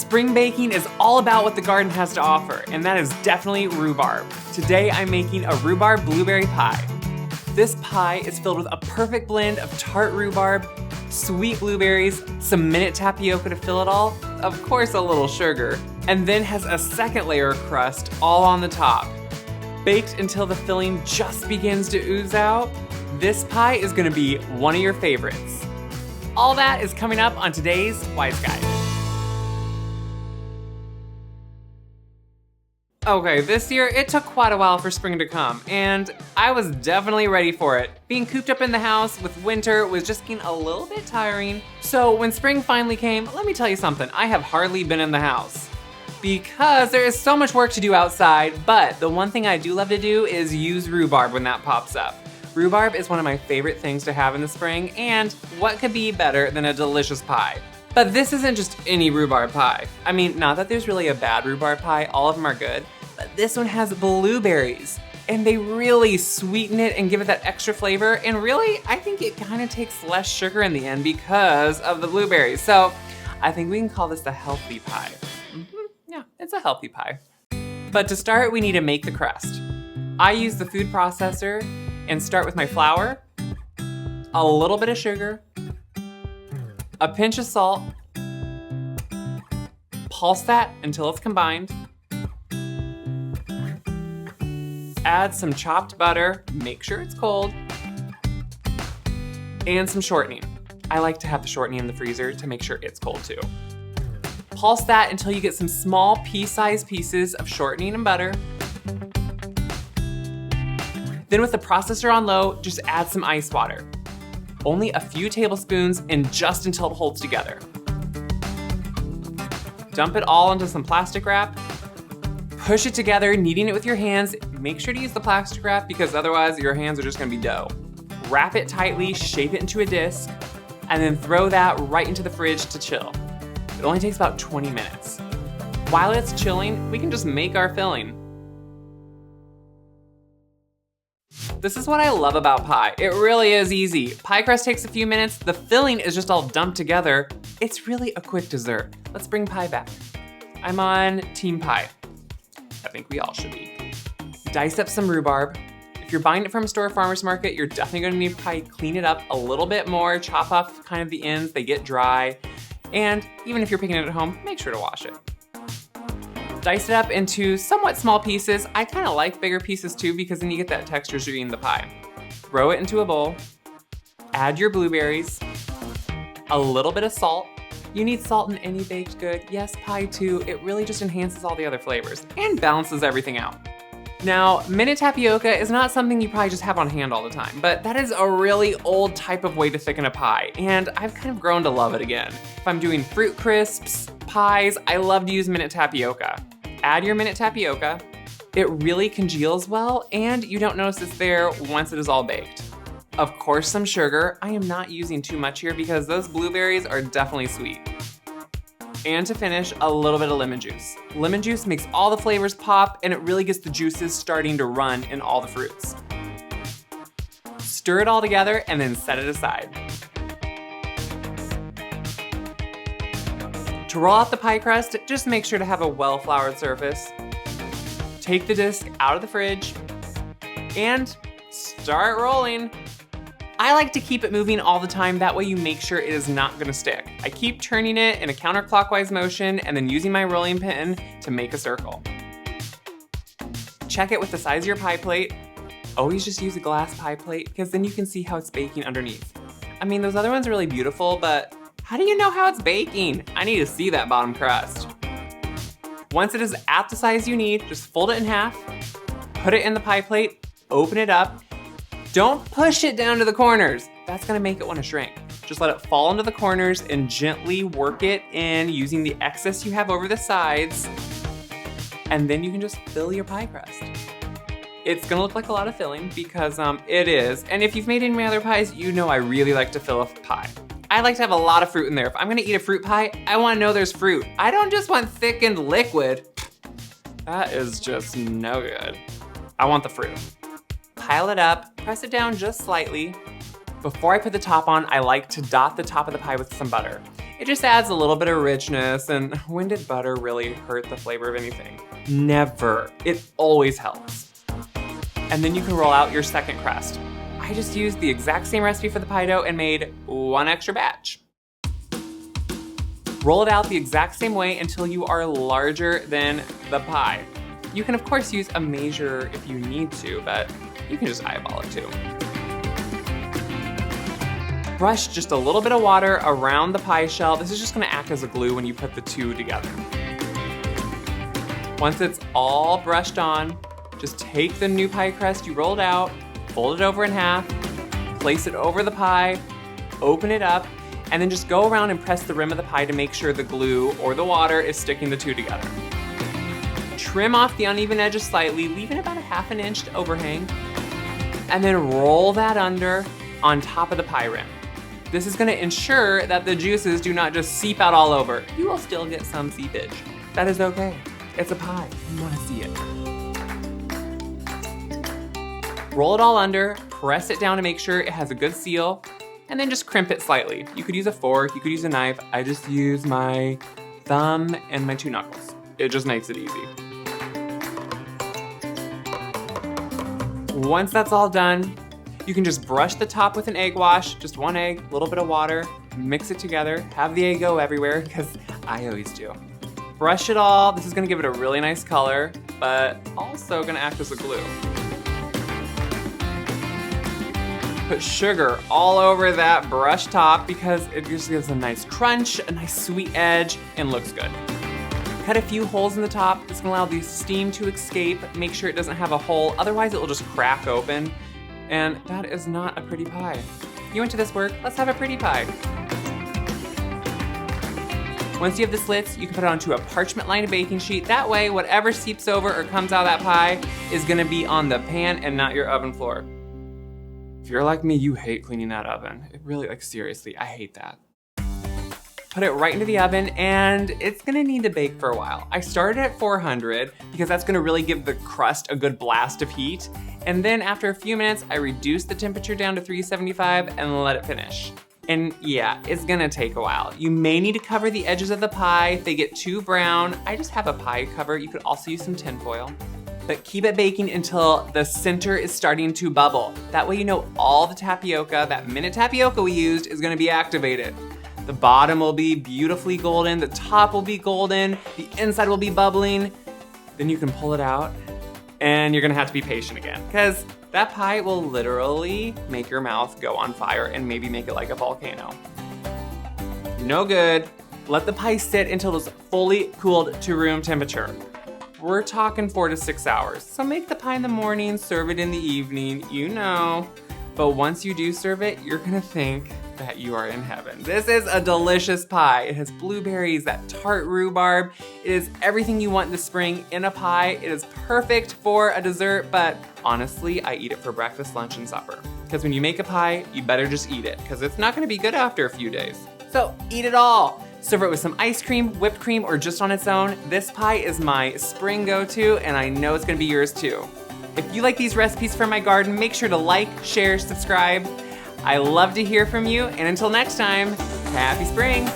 Spring baking is all about what the garden has to offer, and that is definitely rhubarb. Today I'm making a rhubarb blueberry pie. This pie is filled with a perfect blend of tart rhubarb, sweet blueberries, some minute tapioca to fill it all, of course a little sugar, and then has a second layer of crust all on the top. Baked until the filling just begins to ooze out, this pie is gonna be one of your favorites. All that is coming up on today's Wise Guide. Okay, this year it took quite a while for spring to come, and I was definitely ready for it. Being cooped up in the house with winter was just getting a little bit tiring. So when spring finally came, let me tell you something, I have hardly been in the house. Because there is so much work to do outside, but the one thing I do love to do is use rhubarb when that pops up. Rhubarb is one of my favorite things to have in the spring, and what could be better than a delicious pie? But this isn't just any rhubarb pie. I mean, not that there's really a bad rhubarb pie, all of them are good, but this one has blueberries, and they really sweeten it and give it that extra flavor, and really, I think it kind of takes less sugar in the end because of the blueberries. So I think we can call this a healthy pie. Yeah, it's a healthy pie. But to start, we need to make the crust. I use the food processor and start with my flour, a little bit of sugar, a pinch of salt, pulse that until it's combined, add some chopped butter, make sure it's cold, and some shortening. I like to have the shortening in the freezer to make sure it's cold too. Pulse that until you get some small pea-sized pieces of shortening and butter. Then with the processor on low, just add some ice water. Only a few tablespoons and just until it holds together. Dump it all into some plastic wrap. Push it together, kneading it with your hands. Make sure to use the plastic wrap because otherwise your hands are just gonna be dough. Wrap it tightly, shape it into a disc, and then throw that right into the fridge to chill. It only takes about 20 minutes. While it's chilling, we can just make our filling. This is what I love about pie. It really is easy. Pie crust takes a few minutes, the filling is just all dumped together. It's really a quick dessert. Let's bring pie back. I'm on team pie. I think we all should be. Dice up some rhubarb. If you're buying it from a store or farmer's market, you're definitely gonna need to probably clean it up a little bit more, chop off kind of the ends, they get dry. And even if you're picking it at home, make sure to wash it. Dice it up into somewhat small pieces. I kind of like bigger pieces too because then you get that texture as you're eating the pie. Throw it into a bowl, add your blueberries, a little bit of salt. You need salt in any baked good. Yes, pie too. It really just enhances all the other flavors and balances everything out. Now, minute tapioca is not something you probably just have on hand all the time, but that is a really old type of way to thicken a pie, and I've kind of grown to love it again. If I'm doing fruit crisps, pies, I love to use minute tapioca. Add your minute tapioca. It really congeals well, and you don't notice it's there once it is all baked. Of course, some sugar. I am not using too much here because those blueberries are definitely sweet. And to finish, a little bit of lemon juice. Lemon juice makes all the flavors pop and it really gets the juices starting to run in all the fruits. Stir it all together and then set it aside. To roll out the pie crust, just make sure to have a well-floured surface. Take the disc out of the fridge and start rolling. I like to keep it moving all the time, that way you make sure it is not gonna stick. I keep turning it in a counterclockwise motion and then using my rolling pin to make a circle. Check it with the size of your pie plate. Always just use a glass pie plate because then you can see how it's baking underneath. I mean, those other ones are really beautiful, but how do you know how it's baking? I need to see that bottom crust. Once it is at the size you need, just fold it in half, put it in the pie plate, open it up. Don't push it down to the corners. That's gonna make it wanna shrink. Just let it fall into the corners and gently work it in using the excess you have over the sides. And then you can just fill your pie crust. It's gonna look like a lot of filling because it is. And if you've made any of my other pies, you know I really like to fill a pie. I like to have a lot of fruit in there. If I'm gonna eat a fruit pie, I wanna know there's fruit. I don't just want thickened liquid. That is just no good. I want the fruit. Pile it up, press it down just slightly. Before I put the top on, I like to dot the top of the pie with some butter. It just adds a little bit of richness, and when did butter really hurt the flavor of anything? Never. It always helps. And then you can roll out your second crust. I just used the exact same recipe for the pie dough and made one extra batch. Roll it out the exact same way until you are larger than the pie. You can of course use a measure if you need to, but you can just eyeball it too. Brush just a little bit of water around the pie shell. This is just gonna act as a glue when you put the two together. Once it's all brushed on, just take the new pie crust you rolled out, fold it over in half, place it over the pie, open it up, and then just go around and press the rim of the pie to make sure the glue or the water is sticking the two together. Trim off the uneven edges slightly, leaving about a ½ inch to overhang, and then roll that under on top of the pie rim. This is gonna ensure that the juices do not just seep out all over. You will still get some seepage. That is okay. It's a pie, you wanna see it. Roll it all under, press it down to make sure it has a good seal, and then just crimp it slightly. You could use a fork, you could use a knife. I just use my thumb and my 2 knuckles. It just makes it easy. Once that's all done, you can just brush the top with an egg wash, just 1 egg, a little bit of water, mix it together, have the egg go everywhere, because I always do. Brush it all. This is gonna give it a really nice color, but also gonna act as a glue. Put sugar all over that brush top because it just gives a nice crunch, a nice sweet edge, and looks good. Cut a few holes in the top. It's gonna allow the steam to escape. Make sure it doesn't have a hole, otherwise it will just crack open. And that is not a pretty pie. You went to this work, let's have a pretty pie. Once you have the slits, you can put it onto a parchment-lined baking sheet. That way, whatever seeps over or comes out of that pie is gonna be on the pan and not your oven floor. If you're like me, you hate cleaning that oven. It really, like seriously, I hate that. Put it right into the oven and it's gonna need to bake for a while. I started at 400 because that's gonna really give the crust a good blast of heat. And then after a few minutes, I reduced the temperature down to 375 and let it finish. And yeah, it's gonna take a while. You may need to cover the edges of the pie if they get too brown. I just have a pie cover. You could also use some tin foil. But keep it baking until the center is starting to bubble. That way you know all the tapioca, that minute tapioca we used, is gonna be activated. The bottom will be beautifully golden, the top will be golden, the inside will be bubbling. Then you can pull it out and you're gonna have to be patient again because that pie will literally make your mouth go on fire and maybe make it like a volcano. No good. Let the pie sit until it's fully cooled to room temperature. We're talking 4 to 6 hours. So make the pie in the morning, serve it in the evening, you know. But once you do serve it, you're gonna think that you are in heaven. This is a delicious pie. It has blueberries, that tart rhubarb. It is everything you want in the spring in a pie. It is perfect for a dessert, but honestly, I eat it for breakfast, lunch, and supper. Because when you make a pie, you better just eat it, because it's not gonna be good after a few days. So eat it all. Serve it with some ice cream, whipped cream, or just on its own. This pie is my spring go-to, and I know it's gonna be yours too. If you like these recipes from my garden, make sure to like, share, subscribe. I love to hear from you, and until next time, happy spring.